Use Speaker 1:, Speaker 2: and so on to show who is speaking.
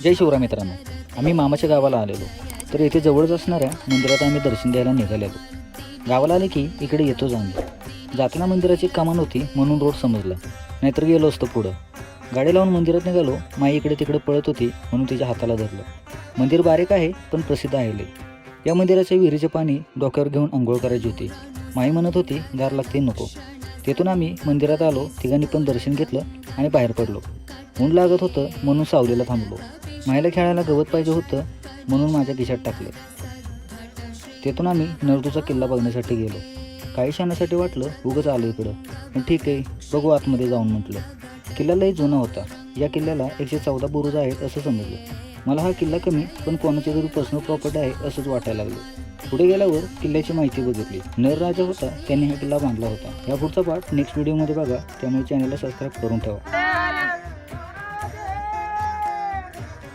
Speaker 1: जय शिवराय मित्रांनो, आम्ही मामाच्या गावाला आलेलो. तर येथे जवळच असणाऱ्या मंदिरात आम्ही दर्शन घ्यायला निघालेलो. गावाला आले की इकडे येतोच आम्ही. जाताना मंदिराची कमान होती म्हणून रोड समजला, नाहीतर गेलो असतो पुढं. गाडी लावून मंदिरात निघालो. माई इकडे तिकडे पळत होती म्हणून तिच्या हाताला धरलं. मंदिर बारीक आहे पण प्रसिद्ध आहे लय. या मंदिराच्या विहिरीचे पाणी डोक्यावर घेऊन आंघोळ करायची होती. माई म्हणत होती गार लागते नको. तेथून आम्ही मंदिरात आलो. तिघांनी पण दर्शन घेतलं आणि बाहेर पडलो. ऊन लागत होतं म्हणून सावलीला थांबलो. माईला खेळायला गवत पाहिजे होतं म्हणून माझ्या खिशात टाकले. तेथून आम्ही नरदूचा किल्ला बघण्यासाठी गेलो. काही क्षणासाठी वाटलं उगंच आलो इकडं, पण ठीक आहे बघू आतमध्ये जाऊन म्हटलं. किल्ला लय जुना होता. या किल्ल्याला 114 बुरुज आहेत असं समजलं. मला हा किल्ला कमी पण कोणाची तरी पर्सनल प्रॉपर्टी आहे असंच वाटायला लागलं. पुढे गेल्यावर किल्ल्याची माहिती बघितली. नर राजा होता, त्यांनी हा किल्ला बांधला होता. या पुढचा पार्ट नेक्स्ट व्हिडिओमध्ये बघा, त्यामुळे चॅनलला सबस्क्राईब करून ठेवा.